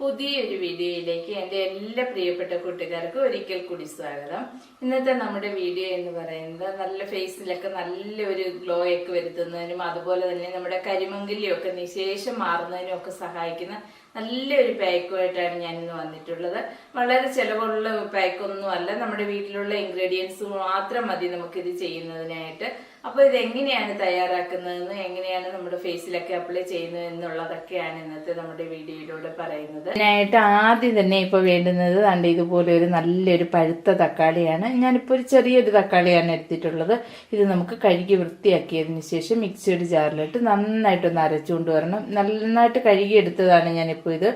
പുതിയൊരു വീഡിയോയിലേക്ക് എൻ്റെ എല്ലാ പ്രിയപ്പെട്ട കൂട്ടുകാർക്കും ഒരിക്കൽ കൂടി സ്വാഗതം. ഇന്നത്തെ നമ്മുടെ വീഡിയോ എന്ന് പറയുന്നത് നല്ല ഫേസിലൊക്കെ നല്ലൊരു ഗ്ലോ ഒക്കെ വരുത്തുന്നതിനും അതുപോലെ തന്നെ നമ്മുടെ കരിമങ്കലിയൊക്കെ നിശേഷം മാറുന്നതിനും ഒക്കെ സഹായിക്കുന്ന നല്ലൊരു പാക്കുമായിട്ടാണ് ഞാൻ ഇന്ന് വന്നിട്ടുള്ളത്. വളരെ ചിലവുള്ള പാക്കൊന്നുമല്ല, നമ്മുടെ വീട്ടിലുള്ള ഇൻഗ്രീഡിയൻസ് മാത്രം മതി നമുക്കിത് ചെയ്യുന്നതിനായിട്ട്. അപ്പൊ ഇത് എങ്ങനെയാണ് തയ്യാറാക്കുന്നതെന്ന്, എങ്ങനെയാണ് നമ്മുടെ ഫേസിലൊക്കെ അപ്ലൈ ചെയ്യുന്നത് എന്നുള്ളതൊക്കെയാണ് ഇന്നത്തെ നമ്മുടെ വീഡിയോയിലൂടെ പറയുന്നത്. അതിനായിട്ട് ആദ്യം തന്നെ ഇപ്പൊ വേണ്ടുന്നത് കണ്ട് ഇതുപോലെ ഒരു നല്ലൊരു പഴുത്ത തക്കാളിയാണ്. ഞാനിപ്പോൾ ഒരു ചെറിയൊരു തക്കാളിയാണ് എടുത്തിട്ടുള്ളത്. ഇത് നമുക്ക് കഴുകി വൃത്തിയാക്കിയതിന് ശേഷം മിക്സിയുടെ ജാറിലിട്ട് നന്നായിട്ടൊന്ന് അരച്ചുകൊണ്ട് വരണം. നന്നായിട്ട് കഴുകി എടുത്തതാണ് ഞാനിപ്പോൾ ഇത്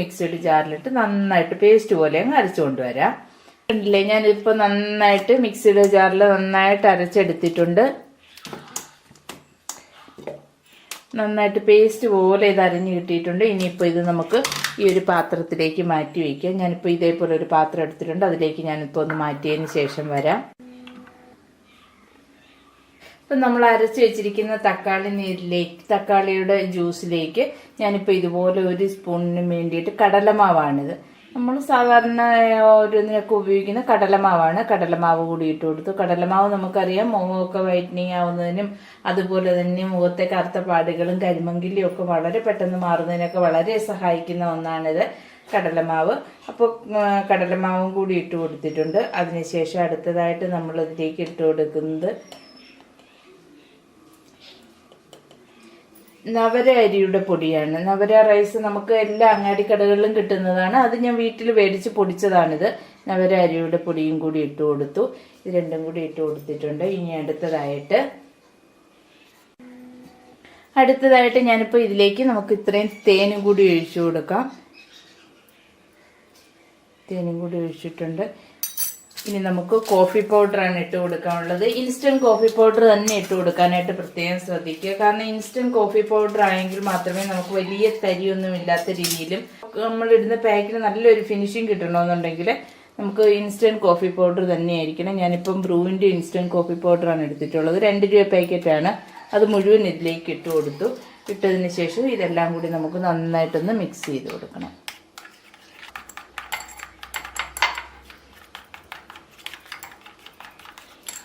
മിക്സിയുടെ ജാറിലിട്ട് നന്നായിട്ട് പേസ്റ്റ് പോലെ അങ്ങ് അരച്ചുകൊണ്ട് വരാം. കണ്ടില്ലേ, ഞാനിപ്പോൾ നന്നായിട്ട് മിക്സിയുടെ ജാറിൽ നന്നായിട്ട് അരച്ചെടുത്തിട്ടുണ്ട്. നന്നായിട്ട് പേസ്റ്റ് പോലെ ഇത് അരിഞ്ഞ് കിട്ടിയിട്ടുണ്ട്. ഇനിയിപ്പോൾ ഇത് നമുക്ക് ഈ ഒരു പാത്രത്തിലേക്ക് മാറ്റി വയ്ക്കാം. ഞാനിപ്പോൾ ഇതേപോലെ ഒരു പാത്രം എടുത്തിട്ടുണ്ട്. അതിലേക്ക് ഞാനിപ്പോൾ ഒന്ന് മാറ്റിയതിന് ശേഷം വരാം. ഇപ്പം നമ്മൾ അരച്ച് വെച്ചിരിക്കുന്ന തക്കാളിയുടെ ജ്യൂസിലേക്ക് ഞാനിപ്പോൾ ഇതുപോലെ ഒരു സ്പൂണിന് വേണ്ടിയിട്ട് കടലമാവാണിത്. നമ്മൾ സാധാരണ ഓരോന്നിനൊക്കെ ഉപയോഗിക്കുന്ന കടലമാവാണ്. കടലമാവ് കൂടി ഇട്ട് കൊടുത്തു. കടലമാവ് നമുക്കറിയാം മുഖമൊക്കെ വൈറ്റനിങ് ആവുന്നതിനും അതുപോലെ തന്നെ മുഖത്തെ കറുത്ത പാടുകളും കരിമങ്കലിയും ഒക്കെ വളരെ പെട്ടെന്ന് മാറുന്നതിനൊക്കെ വളരെ സഹായിക്കുന്ന ഒന്നാണിത് കടലമാവ്. അപ്പോൾ കടലമാവും കൂടി ഇട്ട് കൊടുത്തിട്ടുണ്ട്. അതിനുശേഷം അടുത്തതായിട്ട് നമ്മൾ ഇതിലേക്ക് ഇട്ട് കൊടുക്കുന്നത് നവര അരിയുടെ പൊടിയാണ്. നവര റൈസ് നമുക്ക് എല്ലാ അങ്ങാടിക്കടകളിലും കിട്ടുന്നതാണ്. അത് ഞാൻ വീട്ടിൽ മേടിച്ച് പൊടിച്ചതാണിത്. നവര അരിയുടെ പൊടിയും കൂടി ഇട്ട് കൊടുത്തു. ഇത് രണ്ടും കൂടി ഇട്ട് കൊടുത്തിട്ടുണ്ട്. ഇനി അടുത്തതായിട്ട് ഞാനിപ്പോൾ ഇതിലേക്ക് നമുക്ക് ഇത്രയും തേനും കൂടി ഒഴിച്ചു കൊടുക്കാം. തേനും കൂടി ഒഴിച്ചിട്ടുണ്ട്. ഇനി നമുക്ക് കോഫി പൗഡറാണ് ഇട്ട് കൊടുക്കാനുള്ളത്. ഇൻസ്റ്റന്റ് കോഫി പൗഡർ തന്നെ ഇട്ട് കൊടുക്കാനായിട്ട് പ്രത്യേകം ശ്രദ്ധിക്കുക. കാരണം ഇൻസ്റ്റന്റ് കോഫി പൗഡർ ആയെങ്കിൽ മാത്രമേ നമുക്ക് വലിയ തരിയൊന്നും ഇല്ലാത്ത രീതിയിലും നമ്മൾ ഇടുന്ന പാക്കിന് നല്ലൊരു ഫിനിഷിങ് കിട്ടണമെന്നുണ്ടെങ്കിൽ നമുക്ക് ഇൻസ്റ്റന്റ് കോഫി പൗഡർ തന്നെയായിരിക്കണം. ഞാനിപ്പം ബ്രൂവിൻ്റെ ഇൻസ്റ്റന്റ് കോഫി പൗഡറാണ് എടുത്തിട്ടുള്ളത്. 2 രൂപ പാക്കറ്റാണ്. അത് മുഴുവൻ ഇതിലേക്ക് ഇട്ട് കൊടുത്തു. ഇട്ടതിന് ശേഷം ഇതെല്ലാം കൂടി നമുക്ക് നന്നായിട്ടൊന്ന് മിക്സ് ചെയ്ത് കൊടുക്കണം.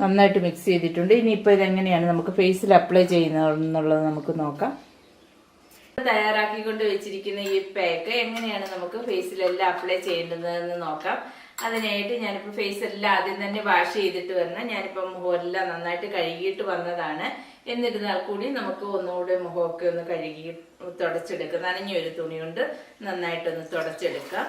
നന്നായിട്ട് മിക്സ് ചെയ്തിട്ടുണ്ട്. ഇനിയിപ്പോൾ ഇതെങ്ങനെയാണ് നമുക്ക് ഫേസിൽ അപ്ലൈ ചെയ്യുന്നതെന്നുള്ളത് നമുക്ക് നോക്കാം. തയ്യാറാക്കിക്കൊണ്ട് വെച്ചിരിക്കുന്ന ഈ പാക്ക് എങ്ങനെയാണ് നമുക്ക് ഫേസിലെല്ലാം അപ്ലൈ ചെയ്യേണ്ടതെന്ന് നോക്കാം. അതിനായിട്ട് ഞാനിപ്പോൾ ഫേസ് എല്ലാം ആദ്യം തന്നെ വാഷ് ചെയ്തിട്ട് വരണം. ഞാനിപ്പോൾ മുഖമെല്ലാം നന്നായിട്ട് കഴുകിയിട്ട് വന്നതാണ്. എന്നിരുന്നാൽ കൂടി നമുക്ക് ഒന്നുകൂടെ മുഖമൊക്കെ ഒന്ന് കഴുകി തുടച്ചെടുക്കാം. നനഞ്ഞൊരു തുണി കൊണ്ട് നന്നായിട്ടൊന്ന് തുടച്ചെടുക്കാം.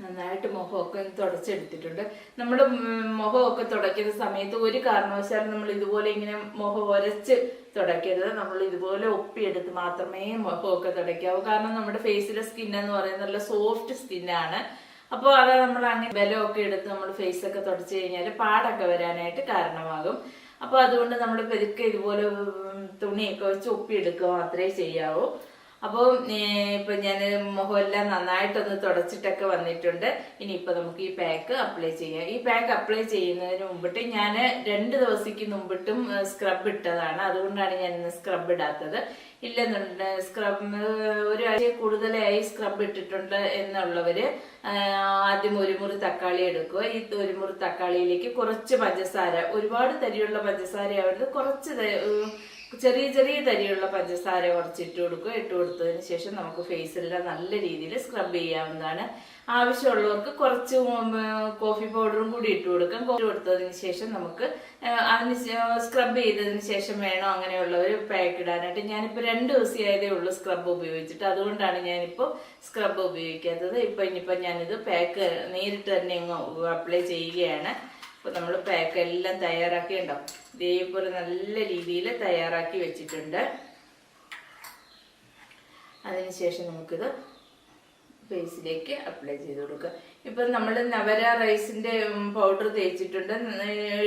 നന്നായിട്ട് മുഖമൊക്കെ തുടച്ചെടുത്തിട്ടുണ്ട്. നമ്മൾ മുഖമൊക്കെ തുടയ്ക്കുന്ന സമയത്ത് ഒരു കാരണവശാലും നമ്മൾ ഇതുപോലെ ഇങ്ങനെ മുഖം ഉരച്ച് തുടയ്ക്കരുത്. നമ്മൾ ഇതുപോലെ ഒപ്പിയെടുത്ത് മാത്രമേ മുഖമൊക്കെ തുടയ്ക്കാവൂ. കാരണം നമ്മുടെ ഫേസിലെ സ്കിൻ എന്ന് പറയുന്നത് നല്ല സോഫ്റ്റ് സ്കിന്നാണ്. അപ്പോൾ അത് നമ്മൾ അങ്ങനെ ബലമൊക്കെ എടുത്ത് നമ്മൾ ഫേസൊക്കെ തുടച്ചു കഴിഞ്ഞാൽ പാടൊക്കെ വരാനായിട്ട് കാരണമാകും. അപ്പോൾ അതുകൊണ്ട് നമ്മൾ പെരുക്കെ ഇതുപോലെ തുണിയൊക്കെ വെച്ച് ഒപ്പിയെടുക്കുക മാത്രമേ ചെയ്യാവൂ. അപ്പോൾ ഇപ്പം ഞാൻ മുഖമെല്ലാം നന്നായിട്ടൊന്ന് തുടച്ചിട്ടൊക്കെ വന്നിട്ടുണ്ട്. ഇനിയിപ്പോൾ നമുക്ക് ഈ പാക്ക് അപ്ലൈ ചെയ്യാം. ഈ പാക്ക് അപ്ലൈ ചെയ്യുന്നതിന് മുമ്പിട്ട് ഞാൻ 2 ദിവസത്തേക്ക് മുമ്പിട്ടും സ്ക്രബ് ഇട്ടതാണ്. അതുകൊണ്ടാണ് ഞാൻ ഇന്ന് സ്ക്രബ് ഇടാത്തത്. ഇല്ലെന്നുണ്ട് സ്ക്രബ് ഒരാഴ്ച കൂടുതലായി സ്ക്രബ് ഇട്ടിട്ടുണ്ട് എന്നുള്ളവര് ആദ്യം 1 മുറി തക്കാളി എടുക്കുക. ഈ 1 മുറി തക്കാളിയിലേക്ക് കുറച്ച് പഞ്ചസാര, ഒരുപാട് തരിയുള്ള പഞ്ചസാര ആവരുത്, കുറച്ച് ചെറിയ തരിയുള്ള പഞ്ചസാര കുറച്ച് ഇട്ട് കൊടുക്കുക. ഇട്ട് കൊടുത്തതിന് ശേഷം നമുക്ക് ഫേസെല്ലാം നല്ല രീതിയിൽ സ്ക്രബ് ചെയ്യാവുന്നതാണ്. ആവശ്യമുള്ളവർക്ക് കുറച്ച് കോഫി പൗഡറും കൂടി ഇട്ട് കൊടുക്കാം. കോഫി കൊടുത്തതിന് ശേഷം നമുക്ക് അതിന് സ്ക്രബ് ചെയ്തതിന് ശേഷം വേണം അങ്ങനെയുള്ളവർ പാക്ക് ഇടാനായിട്ട്. ഞാനിപ്പോൾ 2 ദിവസമായതേ ഉള്ളൂ സ്ക്രബ് ഉപയോഗിച്ചിട്ട്. അതുകൊണ്ടാണ് ഞാനിപ്പോൾ സ്ക്രബ് ഉപയോഗിക്കാത്തത്. ഇനിയിപ്പോൾ ഞാനിത് പാക്ക് നേരിട്ട് തന്നെ അപ്ലൈ ചെയ്യുകയാണ്. അപ്പോൾ നമ്മൾ പാക്ക് എല്ലാം തയ്യാറാക്കിയിട്ടുണ്ടാവും. ഇതേപോലെ നല്ല രീതിയിൽ തയ്യാറാക്കി വെച്ചിട്ടുണ്ട്. അതിനുശേഷം നമുക്കിത് ഫേസിലേക്ക് അപ്ലൈ ചെയ്ത് കൊടുക്കുക. ഇപ്പം നമ്മൾ നവര റൈസിന്റെ പൗഡർ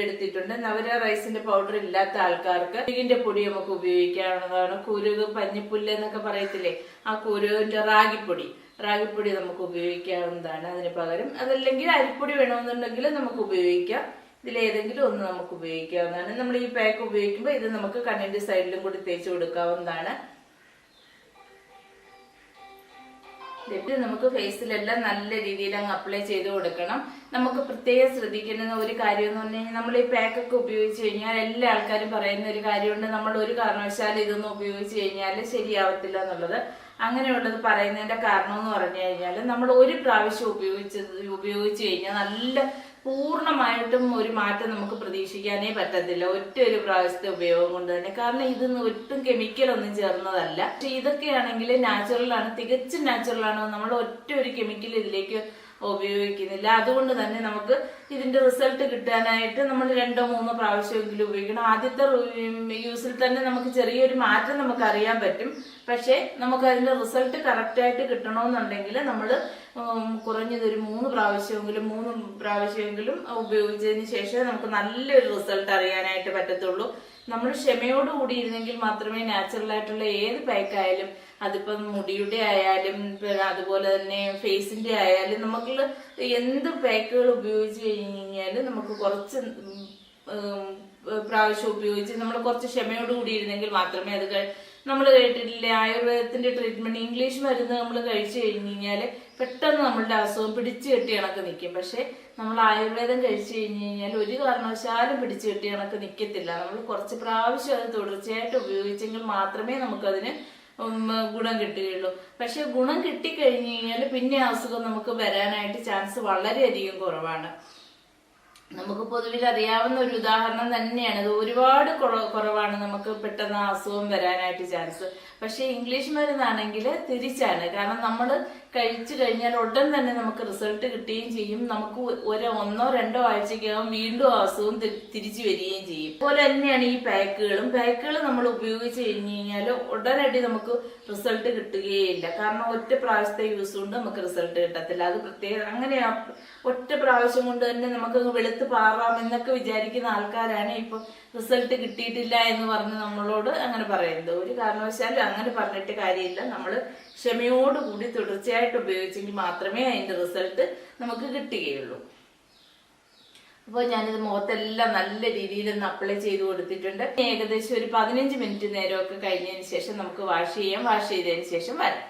എടുത്തിട്ടുണ്ട്. നവര റൈസിന്റെ പൗഡർ ഇല്ലാത്ത ആൾക്കാർക്ക് കുരുകിന്റെ പൊടി നമുക്ക് ഉപയോഗിക്കാവുന്നതാണ്. കുരുക്, പഞ്ഞിപ്പുല്ല് എന്നൊക്കെ പറയത്തില്ലേ, ആ കുരുവിന്റെ റാഗിപ്പൊടി റാഗിപ്പൊടി നമുക്ക് ഉപയോഗിക്കാവുന്നതാണ് അതിന് പകരം. അതല്ലെങ്കിൽ അരിപ്പൊടി വേണമെന്നുണ്ടെങ്കിൽ നമുക്ക് ഉപയോഗിക്കാം. ഇതിലേതെങ്കിലും ഒന്ന് നമുക്ക് ഉപയോഗിക്കാവുന്നതാണ്. നമ്മൾ ഈ പാക്ക് ഉപയോഗിക്കുമ്പോൾ ഇത് നമുക്ക് കണ്ണിന്റെ സൈഡിലും കൂടി തേച്ച് കൊടുക്കാവുന്നതാണ്. എന്നിട്ട് നമുക്ക് ഫേസിലെല്ലാം നല്ല രീതിയിൽ അങ്ങ് അപ്ലൈ ചെയ്ത് കൊടുക്കണം. നമുക്ക് പ്രത്യേകം ശ്രദ്ധിക്കുന്ന ഒരു കാര്യം എന്ന് പറഞ്ഞു കഴിഞ്ഞാൽ, നമ്മൾ ഈ പാക്കൊക്കെ ഉപയോഗിച്ച് കഴിഞ്ഞാൽ എല്ലാ ആൾക്കാരും പറയുന്ന ഒരു കാര്യമുണ്ട്, നമ്മൾ ഒരു കാരണവശാലും ഇതൊന്നും ഉപയോഗിച്ച് കഴിഞ്ഞാൽ ശരിയാവത്തില്ല എന്നുള്ളത്. അങ്ങനെയുള്ളത് പറയുന്നതിന്റെ കാരണം എന്ന് പറഞ്ഞു കഴിഞ്ഞാൽ, നമ്മൾ ഒരു പ്രാവശ്യം ഉപയോഗിച്ച് കഴിഞ്ഞാൽ നല്ല പൂർണ്ണമായിട്ടും ഒരു മാറ്റം നമുക്ക് പ്രതീക്ഷിക്കാനേ പറ്റത്തില്ല ഒറ്റ ഒരു പ്രാവശ്യത്തെ ഉപയോഗം കൊണ്ട് തന്നെ. കാരണം ഇതൊന്നും ഒട്ടും കെമിക്കലൊന്നും ചേർന്നതല്ല. പക്ഷെ ഇതൊക്കെയാണെങ്കിൽ നാച്ചുറലാണ്, തികച്ചും നാച്ചുറലാണ്. നമ്മൾ ഒറ്റ ഒരു കെമിക്കൽ ഇതിലേക്ക് ഉപയോഗിക്കുന്നില്ല. അതുകൊണ്ട് തന്നെ നമുക്ക് ഇതിന്റെ റിസൾട്ട് കിട്ടാനായിട്ട് നമ്മൾ 2-3 പ്രാവശ്യമെങ്കിലും ഉപയോഗിക്കണം. ആദ്യത്തെ യൂസിൽ തന്നെ നമുക്ക് ചെറിയൊരു മാറ്റം നമുക്ക് അറിയാൻ പറ്റും. പക്ഷെ നമുക്ക് അതിന്റെ റിസൾട്ട് കറക്റ്റായിട്ട് കിട്ടണമെന്നുണ്ടെങ്കിൽ നമ്മൾ കുറഞ്ഞതൊരു 3 പ്രാവശ്യമെങ്കിലും ഉപയോഗിച്ചതിന് ശേഷം നമുക്ക് നല്ലൊരു റിസൾട്ട് അറിയാനായിട്ട് പറ്റത്തുള്ളൂ. നമ്മൾ ക്ഷമയോടുകൂടി ഇരുന്നെങ്കിൽ മാത്രമേ നാച്ചുറൽ ആയിട്ടുള്ള ഏത് പാക്കായാലും, അതിപ്പം മുടിയുടെ ആയാലും അതുപോലെ തന്നെ ഫേസിന്റെ ആയാലും, നമുക്ക് എന്ത് പാക്കുകൾ ഉപയോഗിച്ച് കഴിഞ്ഞാലും നമുക്ക് കുറച്ച് പ്രാവശ്യം ഉപയോഗിച്ച് നമ്മൾ കുറച്ച് ക്ഷമയോടുകൂടി ഇരുന്നെങ്കിൽ മാത്രമേ അത് നമ്മൾ കേട്ടിട്ടില്ലേ ആയുർവേദത്തിന്റെ ട്രീറ്റ്മെന്റ്, ഇംഗ്ലീഷ് മരുന്ന് നമ്മൾ കഴിച്ചു കഴിഞ്ഞാൽ പെട്ടെന്ന് നമ്മളുടെ അസുഖം പിടിച്ചു കെട്ടി കണക്ക് നിൽക്കും. പക്ഷെ നമ്മൾ ആയുർവേദം കഴിച്ചു കഴിഞ്ഞാൽ ഒരു കാരണവശാലും പിടിച്ചു കെട്ടി കണക്ക് നിൽക്കത്തില്ല. നമ്മൾ കുറച്ച് പ്രാവശ്യം അത് തുടർച്ചയായിട്ട് ഉപയോഗിച്ചെങ്കിൽ മാത്രമേ നമുക്കതിന് ഗുണം കിട്ടുകയുള്ളൂ. പക്ഷെ ഗുണം കിട്ടിക്കഴിഞ്ഞു കഴിഞ്ഞാൽ പിന്നെ അസുഖം നമുക്ക് വരാനായിട്ട് ചാൻസ് വളരെയധികം കുറവാണ്. നമുക്ക് പൊതുവിൽ അറിയാവുന്ന ഒരു ഉദാഹരണം തന്നെയാണ്. ഇത് ഒരുപാട് കുറവാണ് നമുക്ക് പെട്ടെന്ന് അസുഖം വരാനായിട്ട് ചാൻസ്. പക്ഷെ ഇംഗ്ലീഷ് മരുന്നാണെങ്കിൽ തിരിച്ചാണ്. കാരണം നമ്മൾ കഴിച്ചു കഴിഞ്ഞാൽ ഉടൻ തന്നെ നമുക്ക് റിസൾട്ട് കിട്ടുകയും ചെയ്യും. നമുക്ക് 1-2 ആഴ്ചക്കകം വീണ്ടും അസുഖം തിരിച്ചു വരികയും ചെയ്യും. അതുപോലെ തന്നെയാണ് ഈ പാക്കുകൾ നമ്മൾ ഉപയോഗിച്ച് കഴിഞ്ഞു കഴിഞ്ഞാൽ ഉടനടി നമുക്ക് റിസൾട്ട് കിട്ടുകയില്ല. കാരണം ഒറ്റ പ്രാവശ്യത്തെ യൂസ് കൊണ്ട് നമുക്ക് റിസൾട്ട് കിട്ടത്തില്ല. അത് പ്രത്യേകം അങ്ങനെയാ, ഒറ്റ പ്രാവശ്യം കൊണ്ട് തന്നെ നമുക്ക് വെളുത്ത് പാറാം എന്നൊക്കെ വിചാരിക്കുന്ന ആൾക്കാരാണ് ഇപ്പൊ റിസൾട്ട് കിട്ടിയിട്ടില്ല എന്ന് പറഞ്ഞ് നമ്മളോട് അങ്ങനെ പറയുന്നത്. ഒരു കാരണവശാലും അങ്ങനെ പറഞ്ഞിട്ട് കാര്യമില്ല. നമ്മൾ ക്ഷമയോടുകൂടി തുടർച്ചയായിട്ട് ഉപയോഗിച്ചെങ്കിൽ മാത്രമേ അതിന്റെ റിസൾട്ട് നമുക്ക് കിട്ടുകയുള്ളൂ. അപ്പോൾ ഞാനിത് മുഖത്തെല്ലാം നല്ല രീതിയിൽ ഒന്ന് അപ്ലൈ ചെയ്ത് കൊടുത്തിട്ടുണ്ട്. ഏകദേശം ഒരു 15 മിനിറ്റ് നേരമൊക്കെ കഴിഞ്ഞതിന് ശേഷം നമുക്ക് വാഷ് ചെയ്യാം. വാഷ് ചെയ്തതിന് ശേഷം വരാം.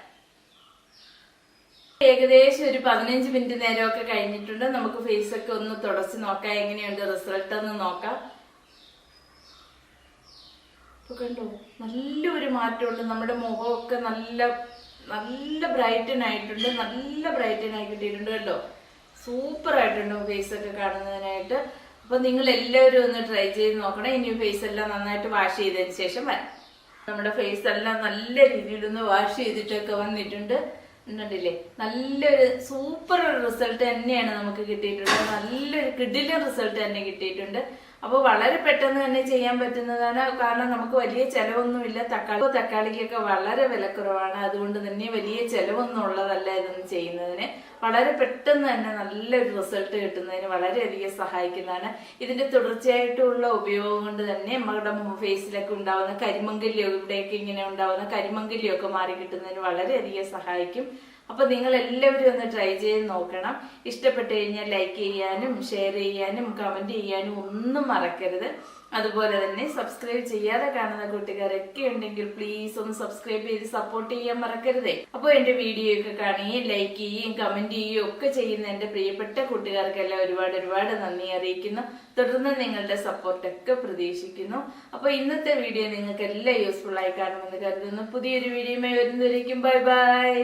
ഏകദേശം ഒരു 15 മിനിറ്റ് നേരമൊക്കെ കഴിഞ്ഞിട്ടുണ്ട്. നമുക്ക് ഫേസ് ഒക്കെ ഒന്ന് തുടച്ച് നോക്കാം, എങ്ങനെയുണ്ട് റിസൾട്ട് എന്ന് നോക്കാം. കണ്ടോ, നല്ലൊരു മാറ്റമുണ്ട്. നമ്മുടെ മുഖമൊക്കെ നല്ല ബ്രൈറ്റൻ ആയിട്ടുണ്ട്. നല്ല ബ്രൈറ്റൻ ആയി കിട്ടിയിട്ടുണ്ട് കേട്ടോ. സൂപ്പർ ആയിട്ടുണ്ട് ഫേസ് ഒക്കെ കാണുന്നതിനായിട്ട്. അപ്പൊ നിങ്ങൾ എല്ലാവരും ഒന്ന് ട്രൈ ചെയ്ത് നോക്കണം. ഇനി ഫേസ് എല്ലാം നന്നായിട്ട് വാഷ് ചെയ്തതിന് ശേഷം വരാം. നമ്മുടെ ഫേസ് എല്ലാം നല്ല രീതിയിലൊന്ന് വാഷ് ചെയ്തിട്ടൊക്കെ വന്നിട്ടുണ്ട്. ഉണ്ടല്ലേ, നല്ലൊരു സൂപ്പർ റിസൾട്ട് തന്നെയാണ് നമുക്ക് കിട്ടിയിട്ടുള്ളത്. നല്ലൊരു കിടിലൻ റിസൾട്ട് തന്നെ കിട്ടിയിട്ടുണ്ട്. അപ്പോൾ വളരെ പെട്ടെന്ന് തന്നെ ചെയ്യാൻ പറ്റുന്നതാണ്. കാരണം നമുക്ക് വലിയ ചെലവൊന്നുമില്ല. തക്കാളിക്കൊക്കെ വളരെ വിലക്കുറവാണ്. അതുകൊണ്ട് തന്നെ വലിയ ചെലവൊന്നും ഉള്ളതല്ല ഇതൊന്നും ചെയ്യുന്നതിന്. വളരെ പെട്ടെന്ന് തന്നെ നല്ലൊരു റിസൾട്ട് കിട്ടുന്നതിന് വളരെയധികം സഹായിക്കുന്നതാണ്. ഇതിന്റെ തുടർച്ചയായിട്ടുള്ള ഉപയോഗം കൊണ്ട് തന്നെ നമ്മുടെ ഫേസിലൊക്കെ ഉണ്ടാവുന്ന കരിമങ്കല്യം, ഇവിടെയൊക്കെ ഇങ്ങനെ ഉണ്ടാവുന്ന കരിമങ്കല്യമൊക്കെ മാറി കിട്ടുന്നതിന് വളരെയധികം സഹായിക്കും. അപ്പൊ നിങ്ങൾ എല്ലാവരും ഒന്ന് ട്രൈ ചെയ്ത് നോക്കണം. ഇഷ്ടപ്പെട്ടു കഴിഞ്ഞാൽ ലൈക്ക് ചെയ്യാനും ഷെയർ ചെയ്യാനും കമന്റ് ചെയ്യാനും ഒന്നും മറക്കരുത്. അതുപോലെ തന്നെ സബ്സ്ക്രൈബ് ചെയ്യാതെ കാണുന്ന കൂട്ടുകാരൊക്കെ ഉണ്ടെങ്കിൽ പ്ലീസ് ഒന്ന് സബ്സ്ക്രൈബ് ചെയ്ത് സപ്പോർട്ട് ചെയ്യാൻ മറക്കരുതേ. അപ്പോൾ എന്റെ വീഡിയോ ഒക്കെ കാണുകയും ലൈക്ക് ചെയ്യുകയും കമന്റ് ചെയ്യുകയും ഒക്കെ ചെയ്യുന്ന എന്റെ പ്രിയപ്പെട്ട കൂട്ടുകാർക്കെല്ലാം ഒരുപാട് നന്ദി അറിയിക്കുന്നു. തുടർന്ന് നിങ്ങളുടെ സപ്പോർട്ടൊക്കെ പ്രതീക്ഷിക്കുന്നു. അപ്പൊ ഇന്നത്തെ വീഡിയോ നിങ്ങൾക്ക് എല്ലാം യൂസ്ഫുൾ ആയി കാണുമെന്ന് കരുതുന്നു. പുതിയൊരു വീഡിയോയുമായി വരുന്നവരേക്കും ബൈ ബൈ.